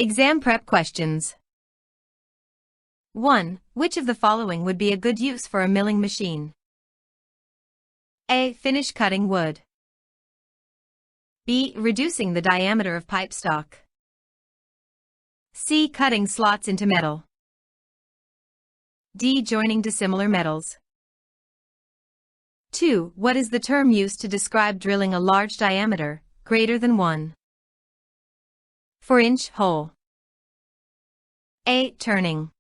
Exam prep questions. 1. Which of the following would be a good use for a milling machine? A. Finish cutting wood. B. Reducing the diameter of pipe stock. C. Cutting slots into metal. D. Joining dissimilar metals. 2. What is the term used to describe drilling a large diameter, greater than 1 4-inch hole? A. Turning.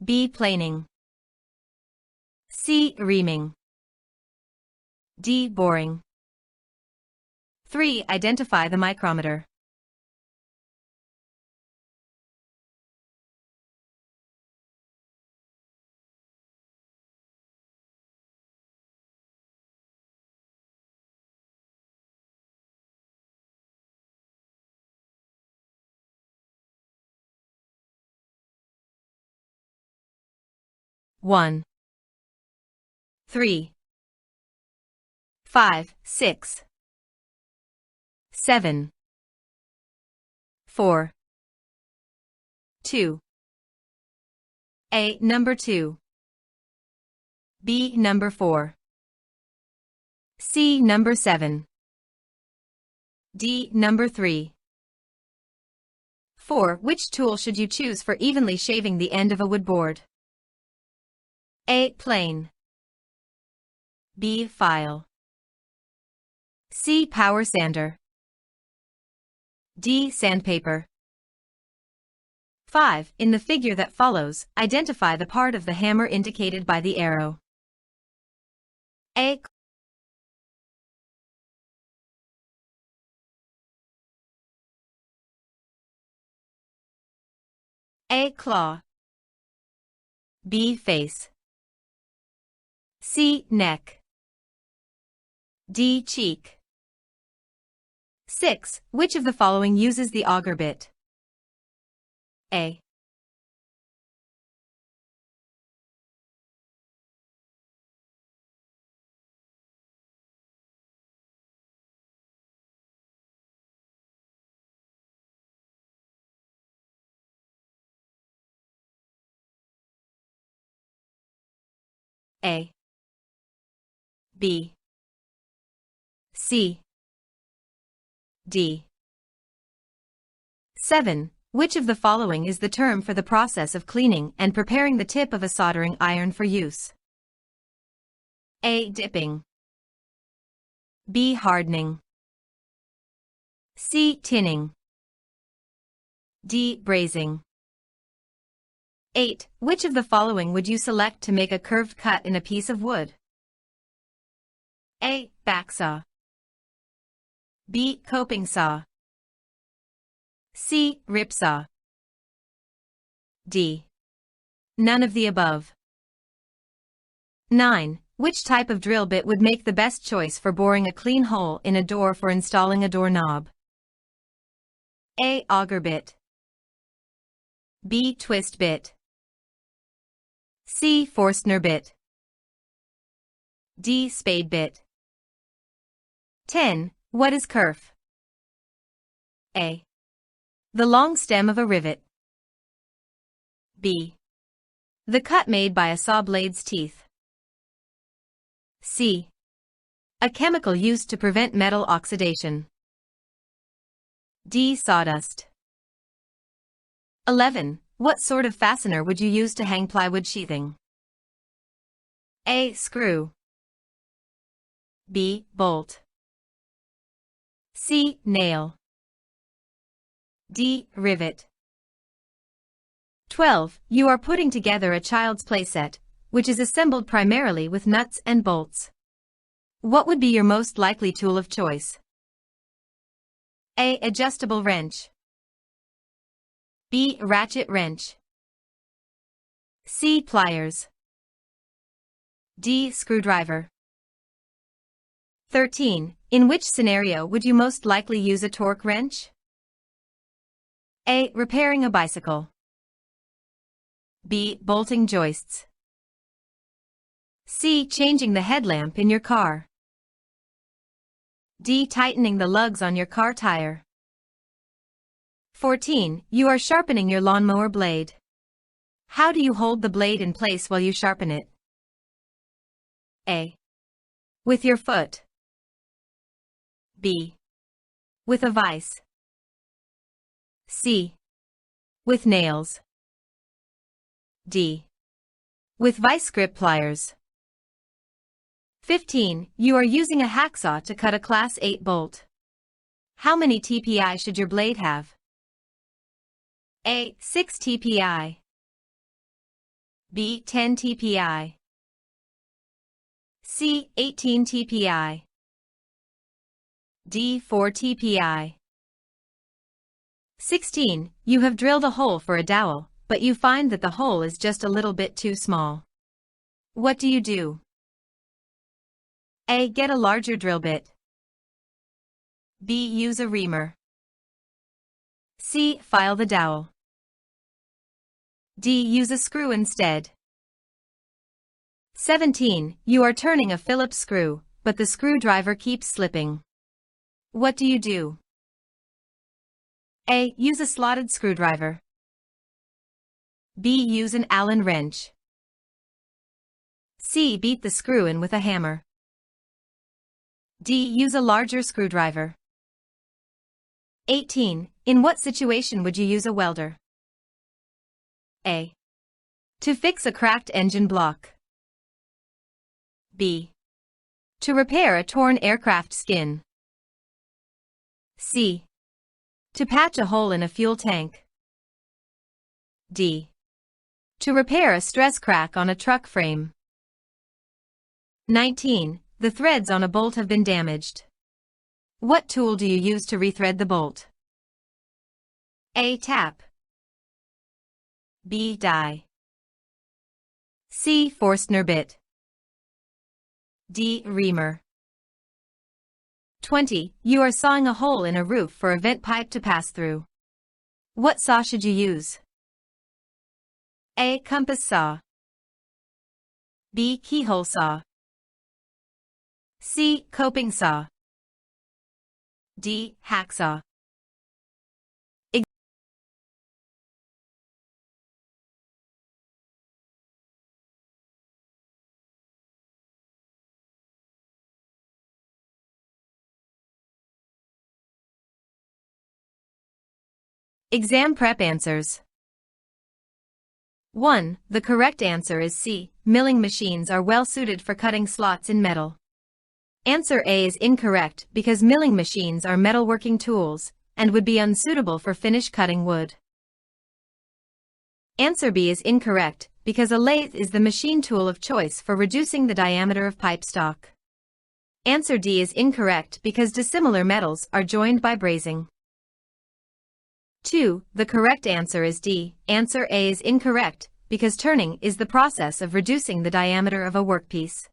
B. Planing. C. Reaming. D. Boring. 3. Identify the micrometer. One, 3, 5, 6, 7, 4, 2. A. Number 2. B. Number 4. C. Number 7. D. Number 3. 4. Which tool should you choose for evenly shaving the end of a wood board? A. Plane. B. File. C. Power sander. D. Sandpaper. 5. In the figure that follows, identify the part of the hammer indicated by the arrow. A. A. Claw. B. Face. C. Neck. D. Cheek. 6. Which of the following uses the auger bit? A. A. B. C. D. 7. Which of the following is the term for the process of cleaning and preparing the tip of a soldering iron for use? A. Dipping. B. Hardening. C. Tinning. D. Brazing. 8. Which of the following would you select to make a curved cut in a piece of wood? A. Backsaw. B. Coping saw. C. Ripsaw. D. None of the above. 9. Which type of drill bit would make the best choice for boring a clean hole in a door for installing a doorknob? A. Auger bit. B. Twist bit. C. Forstner bit. D. Spade bit. 10. What is kerf? A. The long stem of a rivet. B. The cut made by a saw blade's teeth. C. A chemical used to prevent metal oxidation. D. Sawdust. 11. What sort of fastener would you use to hang plywood sheathing? A. Screw. B. Bolt. C. Nail. D. Rivet. 12. You are putting together a child's playset, which is assembled primarily with nuts and bolts. What would be your most likely tool of choice? A. Adjustable wrench. B. Ratchet wrench. C. Pliers. D. Screwdriver. 13. In which scenario would you most likely use a torque wrench? A. Repairing a bicycle. B. Bolting joists. C. Changing the headlamp in your car. D. Tightening the lugs on your car tire. 14. You are sharpening your lawnmower blade. How do you hold the blade in place while you sharpen it? A. With your foot. B. With a vise. C. With nails. D. With vice grip pliers. 15. You are using a hacksaw to cut a Class 8 bolt. How many TPI should your blade have? A. 6 TPI. B. 10 TPI. C. 18 TPI. D. 4 TPI. 16. You have drilled a hole for a dowel, but you find that the hole is just a little bit too small. What do you do? A. Get a larger drill bit. B. Use a reamer. C. File the dowel. D. Use a screw instead. 17. You are turning a Phillips screw, but the screwdriver keeps slipping. What do you do? A. Use a slotted screwdriver. B. Use an Allen wrench. C. Beat the screw in with a hammer. D. Use a larger screwdriver. 18. In what situation would you use a welder? A. To fix a cracked engine block. B. To repair a torn aircraft skin. C. To patch a hole in a fuel tank. D. To repair a stress crack on a truck frame. 19. The threads on a bolt have been damaged. What tool do you use to rethread the bolt? A. Tap. B. Die. C. Forstner bit. D. Reamer. 20. You are sawing a hole in a roof for a vent pipe to pass through. What saw should you use? A. Compass saw. B. Keyhole saw. C. Coping saw. D. Hacksaw. Exam prep answers. 1. The correct answer is C. Milling machines are well suited for cutting slots in metal. Answer A is incorrect because milling machines are metalworking tools and would be unsuitable for finish cutting wood. Answer B is incorrect because a lathe is the machine tool of choice for reducing the diameter of pipe stock. Answer D is incorrect because dissimilar metals are joined by brazing. 2. The correct answer is D. Answer A is incorrect because turning is the process of reducing the diameter of a workpiece.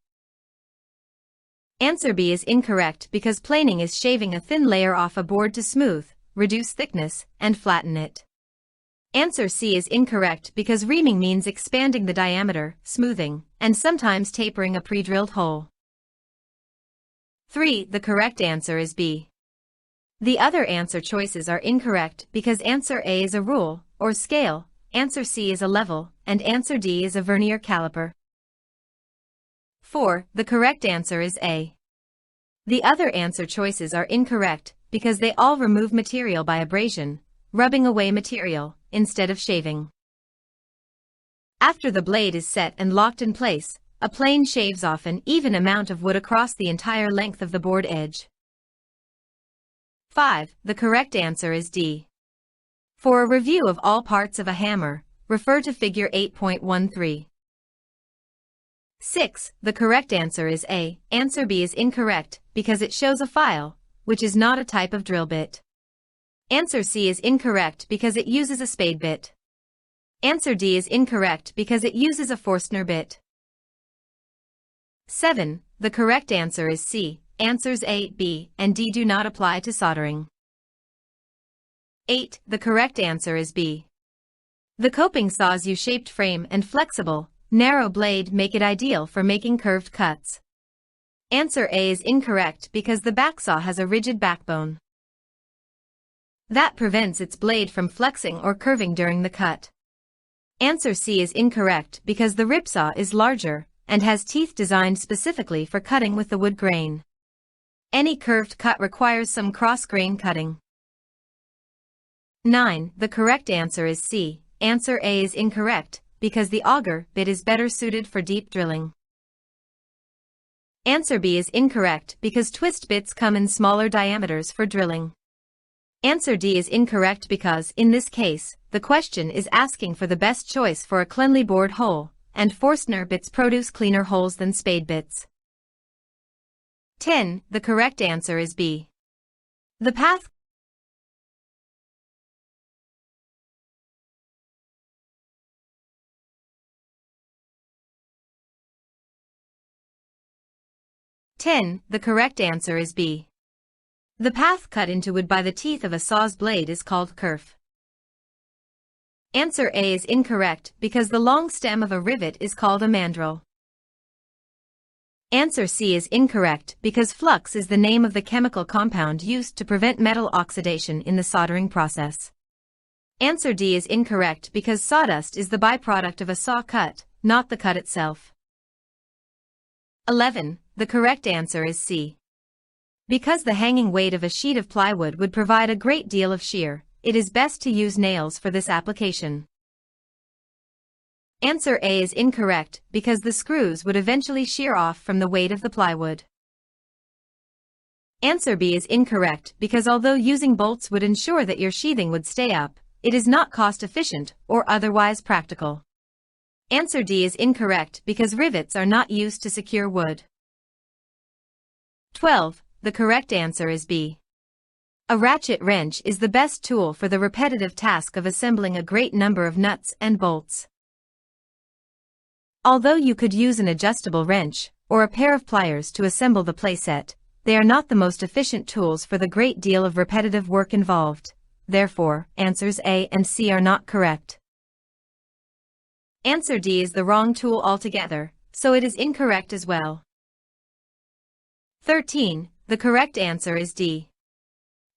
Answer B is incorrect because planing is shaving a thin layer off a board to smooth, reduce thickness, and flatten it. Answer C is incorrect because reaming means expanding the diameter, smoothing, and sometimes tapering a pre-drilled hole. 3. The correct answer is B. The other answer choices are incorrect because answer A is a rule, or scale, answer C is a level, and answer D is a vernier caliper. 4. The correct answer is A. The other answer choices are incorrect because they all remove material by abrasion, rubbing away material, instead of shaving. After the blade is set and locked in place, a plane shaves off an even amount of wood across the entire length of the board edge. 5. The correct answer is D. For a review of all parts of a hammer, refer to Figure 8.13. 6. The correct answer is A. Answer B is incorrect because it shows a file, which is not a type of drill bit. Answer C is incorrect because it uses a spade bit. Answer D is incorrect because it uses a Forstner bit. 7. The correct answer is C. Answers A, B, and D do not apply to soldering. 8. The correct answer is B. The coping saw's U-shaped frame and flexible, narrow blade make it ideal for making curved cuts. Answer A is incorrect because the backsaw has a rigid backbone. That prevents its blade from flexing or curving during the cut. Answer C is incorrect because the ripsaw is larger and has teeth designed specifically for cutting with the wood grain. Any curved cut requires some cross-grain cutting. 9. The correct answer is C. Answer A is incorrect because the auger bit is better suited for deep drilling. Answer B is incorrect because twist bits come in smaller diameters for drilling. Answer D is incorrect because, in this case, the question is asking for the best choice for a cleanly bored hole, and Forstner bits produce cleaner holes than spade bits. 10. The correct answer is B. The path. The correct answer is B. The path cut into wood by the teeth of a saw's blade is called kerf. Answer A is incorrect because the long stem of a rivet is called a mandrel. Answer C is incorrect because flux is the name of the chemical compound used to prevent metal oxidation in the soldering process. Answer D is incorrect because sawdust is the byproduct of a saw cut, not the cut itself. 11. The correct answer is C. Because the hanging weight of a sheet of plywood would provide a great deal of shear, it is best to use nails for this application. Answer A is incorrect because the screws would eventually shear off from the weight of the plywood. Answer B is incorrect because although using bolts would ensure that your sheathing would stay up, it is not cost-efficient or otherwise practical. Answer D is incorrect because rivets are not used to secure wood. 12. The correct answer is B. A ratchet wrench is the best tool for the repetitive task of assembling a great number of nuts and bolts. Although you could use an adjustable wrench or a pair of pliers to assemble the playset, they are not the most efficient tools for the great deal of repetitive work involved. Therefore, answers A and C are not correct. Answer D is the wrong tool altogether, so it is incorrect as well. 13. The correct answer is D.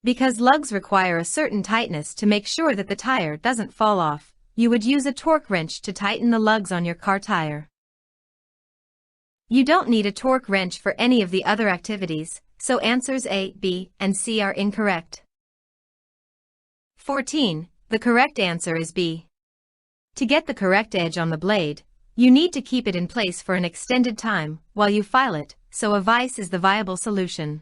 Because lugs require a certain tightness to make sure that the tire doesn't fall off, you would use a torque wrench to tighten the lugs on your car tire. You don't need a torque wrench for any of the other activities, so answers A, B, and C are incorrect. 14. The correct answer is B. To get the correct edge on the blade, you need to keep it in place for an extended time while you file it, so a vise is the viable solution.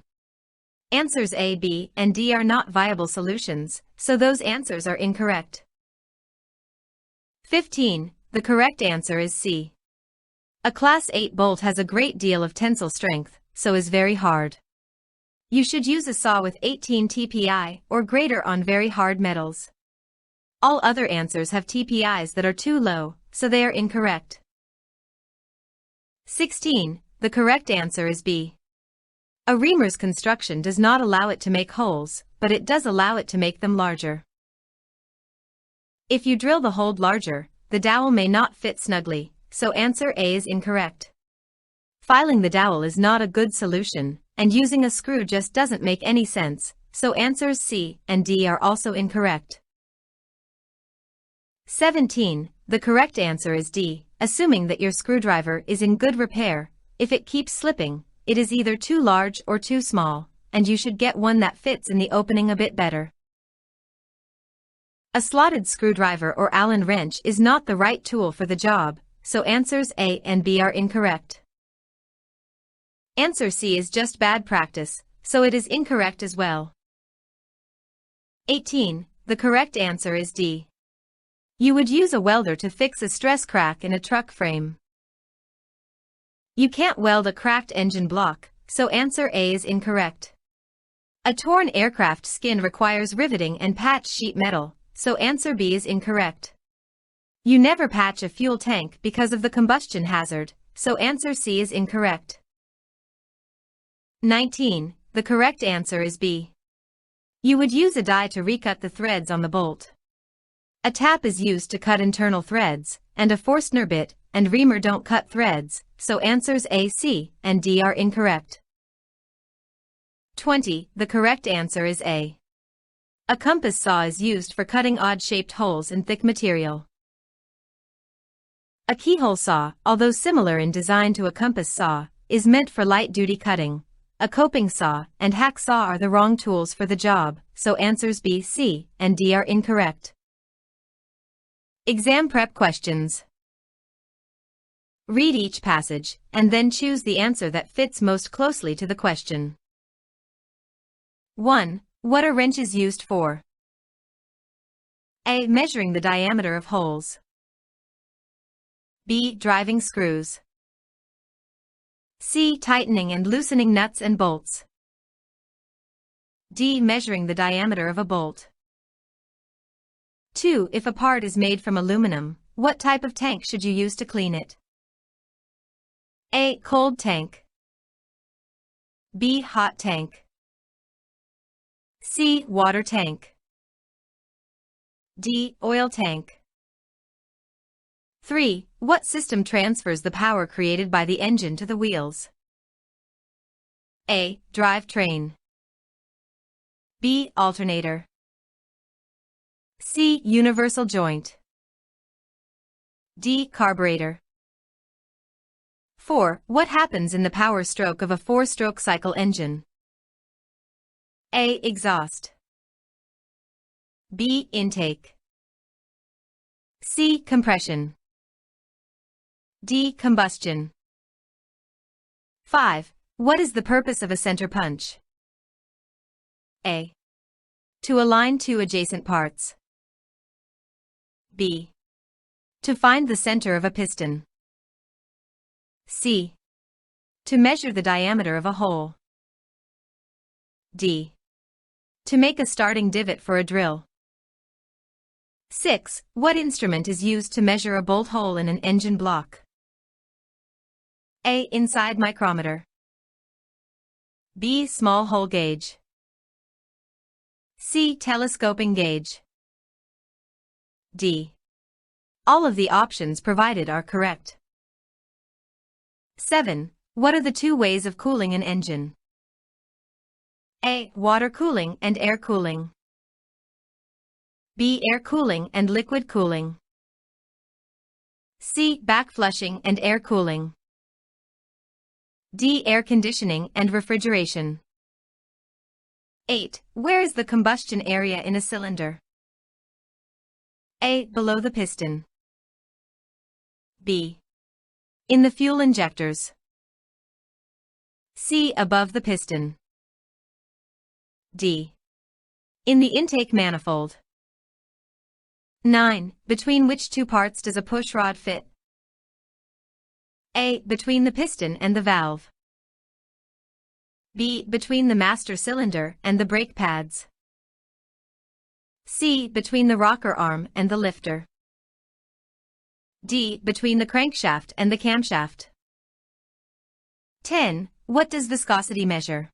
Answers A, B, and D are not viable solutions, so those answers are incorrect. 15. The correct answer is C. A Class 8 bolt has a great deal of tensile strength, so is very hard. You should use a saw with 18 TPI or greater on very hard metals. All other answers have TPIs that are too low, so they are incorrect. 16. The correct answer is B. A reamer's construction does not allow it to make holes, but it does allow it to make them larger. If you drill the hole larger, the dowel may not fit snugly, so answer A is incorrect. Filing the dowel is not a good solution, and using a screw just doesn't make any sense, so answers C and D are also incorrect. 17. The correct answer is D. Assuming that your screwdriver is in good repair, if it keeps slipping, it is either too large or too small, and you should get one that fits in the opening a bit better. A slotted screwdriver or Allen wrench is not the right tool for the job, so answers A and B are incorrect. Answer C is just bad practice, so it is incorrect as well. 18. The correct answer is D. You would use a welder to fix a stress crack in a truck frame. You can't weld a cracked engine block, so answer A is incorrect. A torn aircraft skin requires riveting and patch sheet metal, so answer B is incorrect. You never patch a fuel tank because of the combustion hazard, so answer C is incorrect. 19. The correct answer is B. You would use a die to recut the threads on the bolt. A tap is used to cut internal threads, and a Forstner bit and reamer don't cut threads, so answers A, C, and D are incorrect. 20. The correct answer is A. A compass saw is used for cutting odd-shaped holes in thick material. A keyhole saw, although similar in design to a compass saw, is meant for light-duty cutting. A coping saw and hacksaw are the wrong tools for the job, so answers B, C, and D are incorrect. Exam prep questions. Read each passage, and then choose the answer that fits most closely to the question. 1. What are wrenches used for? A. Measuring the diameter of holes. B. Driving screws. C. Tightening and loosening nuts and bolts. D. Measuring the diameter of a bolt. 2. If a part is made from aluminum, what type of tank should you use to clean it? A. Cold tank. B. Hot tank. C. Water tank. D. Oil tank. 3. What system transfers the power created by the engine to the wheels? A. Drivetrain. B. Alternator. C. Universal joint. D. Carburetor. 4. What happens in the power stroke of a 4-stroke cycle engine? A. Exhaust. B. Intake. C. Compression. D. Combustion. 5. What is the purpose of a center punch? A. To align two adjacent parts. B. To find the center of a piston. C. To measure the diameter of a hole. D. To make a starting divot for a drill. 6. What instrument is used to measure a bolt hole in an engine block? A. Inside micrometer. B. Small hole gauge. C. Telescoping gauge. D. All of the options provided are correct. 7. What are the two ways of cooling an engine? A. Water cooling and air cooling. B. Air cooling and liquid cooling. C. Backflushing and air cooling. D. Air conditioning and refrigeration. 8. Where is the combustion area in a cylinder? A. Below the piston. B. In the fuel injectors. C. Above the piston. D. In the intake manifold. 9. Between which two parts does a pushrod fit? A. Between the piston and the valve. B. Between the master cylinder and the brake pads. C. Between the rocker arm and the lifter. D. Between the crankshaft and the camshaft. 10. What does viscosity measure?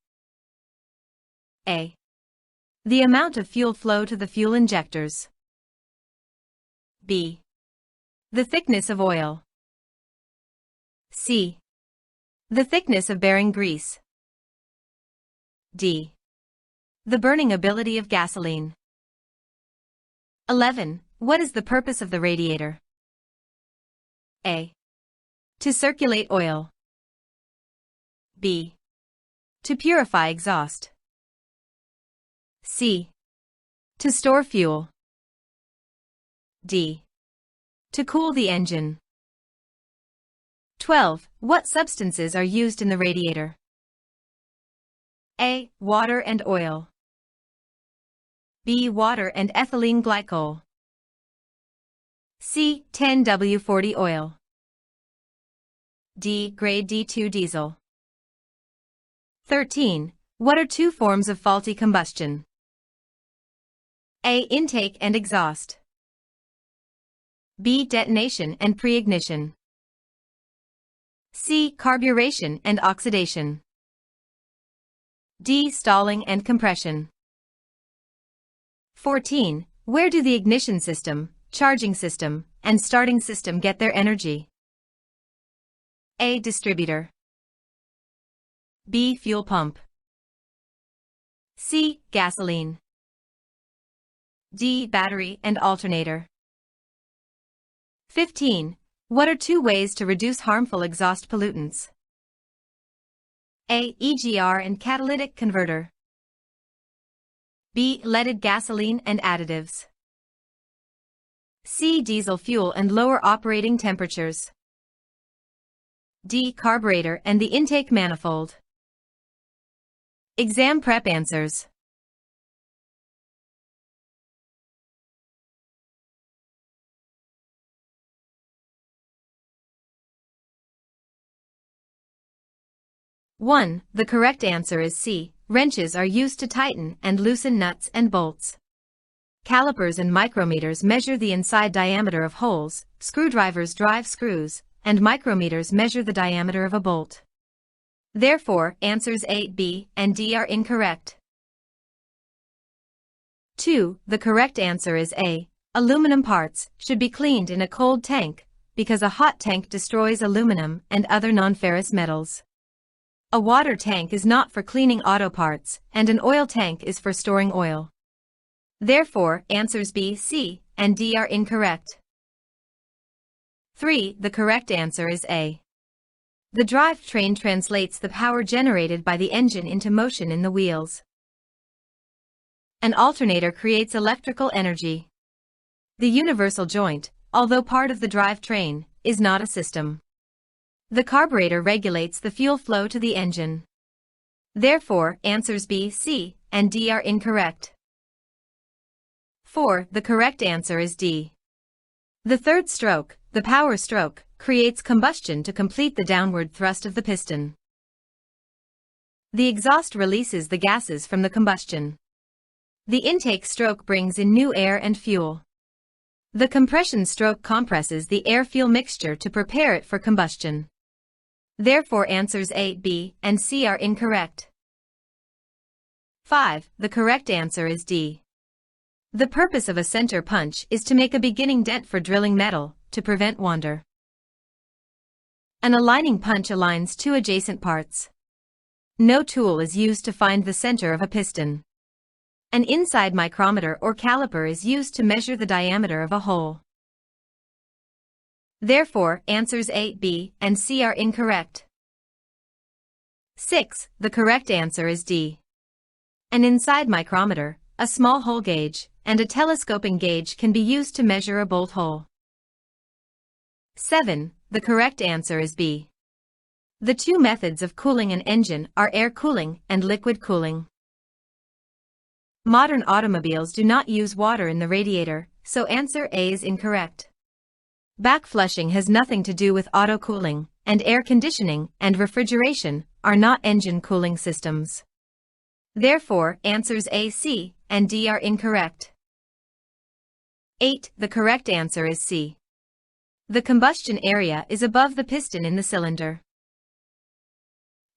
A. The amount of fuel flow to the fuel injectors. B. The thickness of oil. C. The thickness of bearing grease. D. The burning ability of gasoline. 11. What is the purpose of the radiator? A. To circulate oil. B. To purify exhaust. C. To store fuel. D. To cool the engine. 12. What substances are used in the radiator? A. Water and oil. B. Water and ethylene glycol. C. 10W40 oil. D. Grade D2 diesel. 13. What are two forms of faulty combustion? A. Intake and exhaust. B. Detonation and pre-ignition. C. Carburation and oxidation. D. Stalling and compression. 14. Where do the ignition system, charging system, and starting system get their energy? A. Distributor. B. Fuel pump. C. Gasoline. D. Battery and alternator. 15. What are two ways to reduce harmful exhaust pollutants? A. LEGR and catalytic converter. B. Leaded gasoline and additives. C. Diesel fuel and lower operating temperatures. D. Carburetor and the intake manifold. Exam prep answers. One. The correct answer is C. Wrenches are used to tighten and loosen nuts and bolts. Calipers and micrometers measure the inside diameter of holes, screwdrivers drive screws, and micrometers measure the diameter of a bolt. Therefore, answers A, B, and D are incorrect. 2. The correct answer is A. Aluminum parts should be cleaned in a cold tank, because a hot tank destroys aluminum and other non-ferrous metals. A water tank is not for cleaning auto parts, and an oil tank is for storing oil. Therefore, answers B, C, and D are incorrect. 3. The correct answer is A. The drivetrain translates the power generated by the engine into motion in the wheels. An alternator creates electrical energy. The universal joint, although part of the drivetrain, is not a system. The carburetor regulates the fuel flow to the engine. Therefore, answers B, C, and D are incorrect. 4. The correct answer is D. The third stroke, the power stroke, creates combustion to complete the downward thrust of the piston. The exhaust releases the gases from the combustion. The intake stroke brings in new air and fuel. The compression stroke compresses the air-fuel mixture to prepare it for combustion. Therefore, answers A, B, and C are incorrect. 5. The correct answer is D. The purpose of a center punch is to make a beginning dent for drilling metal, to prevent wander. An aligning punch aligns two adjacent parts. No tool is used to find the center of a piston. An inside micrometer or caliper is used to measure the diameter of a hole. Therefore, answers A, B, and C are incorrect. 6. The correct answer is D. An inside micrometer, a small hole gauge, and a telescoping gauge can be used to measure a bolt hole. 7. The correct answer is B. The two methods of cooling an engine are air cooling and liquid cooling. Modern automobiles do not use water in the radiator, so answer A is incorrect. Backflushing has nothing to do with auto cooling, and air conditioning and refrigeration are not engine cooling systems. Therefore, answers A, C, and D are incorrect. 8. The correct answer is C. The combustion area is above the piston in the cylinder.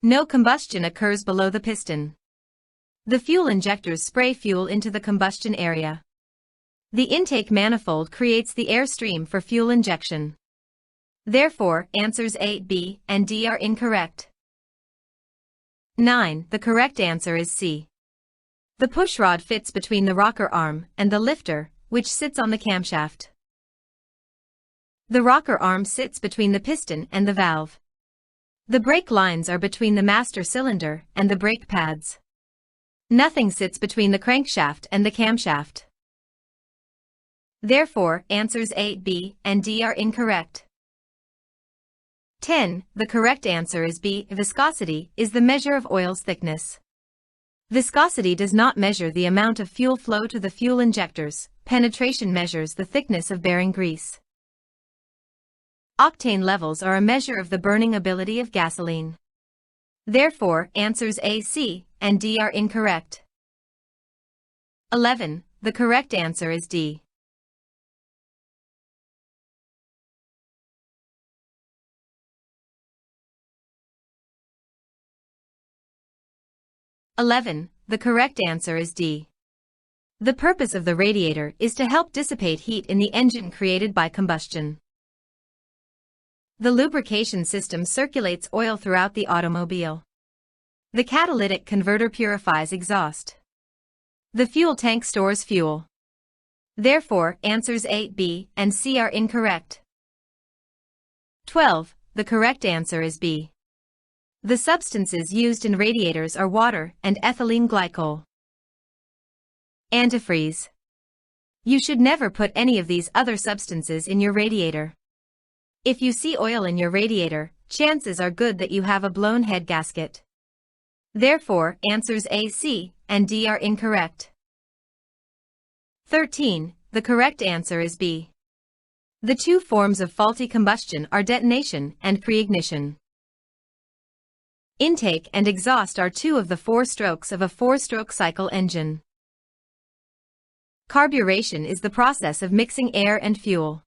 No combustion occurs below the piston. The fuel injectors spray fuel into the combustion area. The intake manifold creates the air stream for fuel injection. Therefore, answers A, B, and D are incorrect. 9. The correct answer is C. The pushrod fits between the rocker arm and the lifter, which sits on the camshaft. The rocker arm sits between the piston and the valve. The brake lines are between the master cylinder and the brake pads. Nothing sits between the crankshaft and the camshaft. Therefore, answers A, B, and D are incorrect. 10. The correct answer is B. Viscosity is the measure of oil's thickness. Viscosity does not measure the amount of fuel flow to the fuel injectors. Penetration measures the thickness of bearing grease. Octane levels are a measure of the burning ability of gasoline. Therefore, answers A, C, and D are incorrect. 11. The correct answer is D. The correct answer is D. The purpose of the radiator is to help dissipate heat in the engine created by combustion. The lubrication system circulates oil throughout the automobile. The catalytic converter purifies exhaust. The fuel tank stores fuel. Therefore, answers A, B, and C are incorrect. 12. The correct answer is B. The substances used in radiators are water and ethylene glycol. Antifreeze. You should never put any of these other substances in your radiator. If you see oil in your radiator, chances are good that you have a blown head gasket. Therefore, answers A, C, and D are incorrect. 13. The correct answer is B. The two forms of faulty combustion are detonation and pre-ignition. Intake and exhaust are two of the four strokes of a four-stroke cycle engine. Carburetion is the process of mixing air and fuel.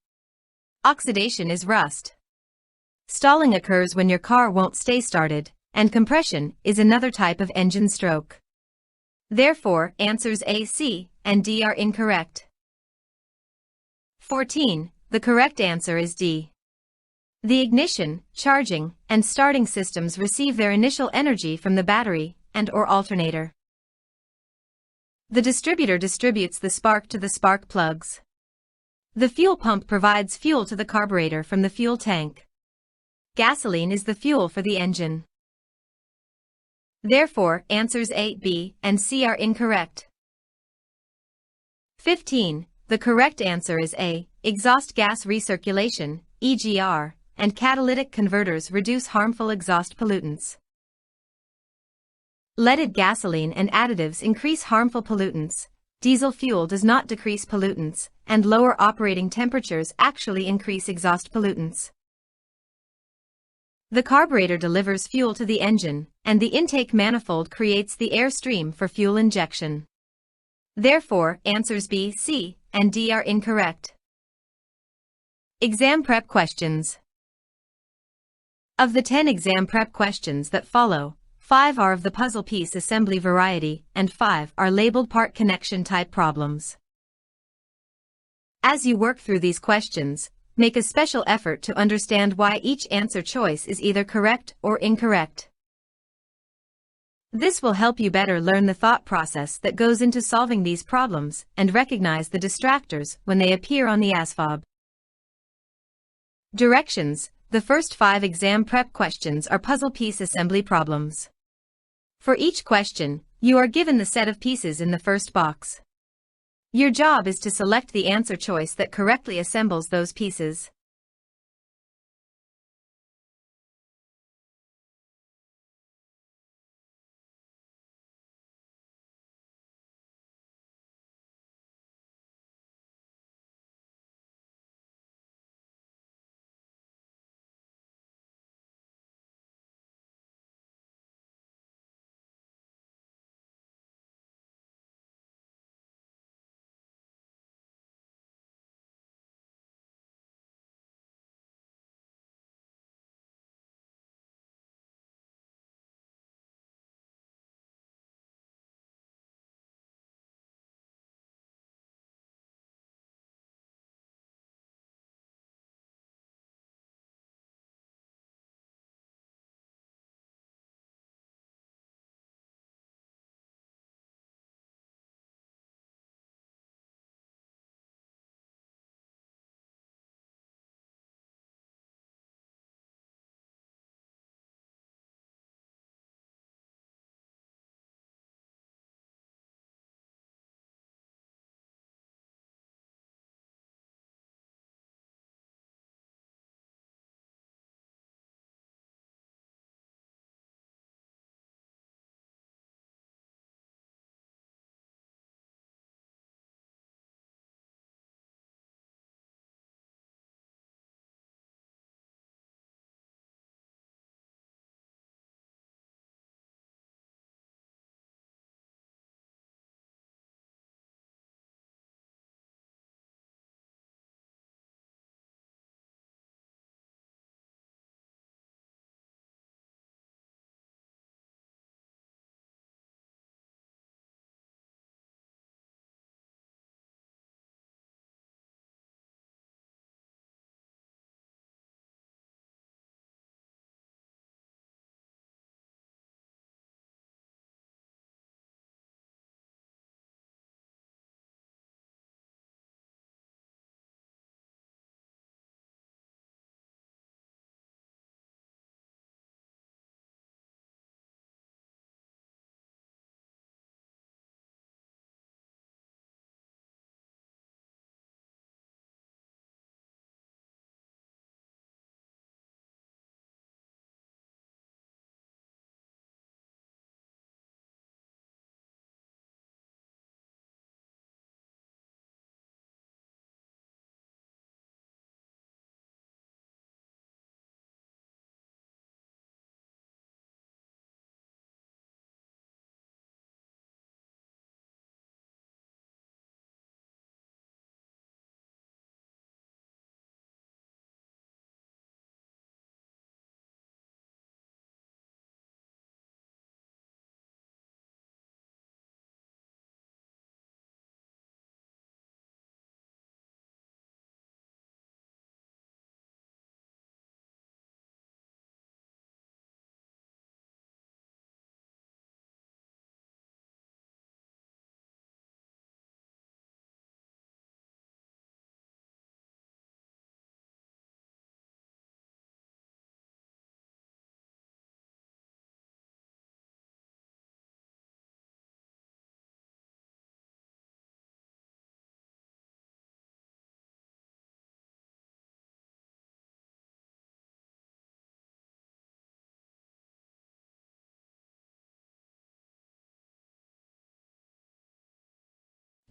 Oxidation is rust. Stalling occurs when your car won't stay started, and compression is another type of engine stroke. Therefore, answers A, C, and D are incorrect. 14. The correct answer is D. The ignition, charging, and starting systems receive their initial energy from the battery and/or alternator. The distributor distributes the spark to the spark plugs. The fuel pump provides fuel to the carburetor from the fuel tank. Gasoline is the fuel for the engine. Therefore, answers A, B, and C are incorrect. 15. The correct answer is A. Exhaust gas recirculation, EGR, and catalytic converters reduce harmful exhaust pollutants. Leaded gasoline and additives increase harmful pollutants. Diesel fuel does not decrease pollutants, and lower operating temperatures actually increase exhaust pollutants. The carburetor delivers fuel to the engine, and the intake manifold creates the air stream for fuel injection. Therefore, answers B, C, and D are incorrect. Exam prep questions. Of the 10 exam prep questions that follow, 5 are of the puzzle piece assembly variety, and 5 are labeled part connection type problems. As you work through these questions, make a special effort to understand why each answer choice is either correct or incorrect. This will help you better learn the thought process that goes into solving these problems and recognize the distractors when they appear on the Asvab. Directions. The first 5 exam prep questions are puzzle piece assembly problems. For each question, you are given the set of pieces in the first box. Your job is to select the answer choice that correctly assembles those pieces.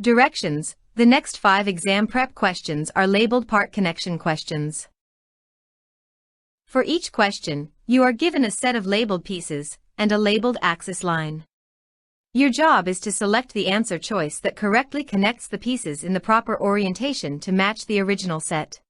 Directions: the next 5 exam prep questions are labeled part connection questions. For each question, you are given a set of labeled pieces and a labeled axis line. Your job is to select the answer choice that correctly connects the pieces in the proper orientation to match the original set.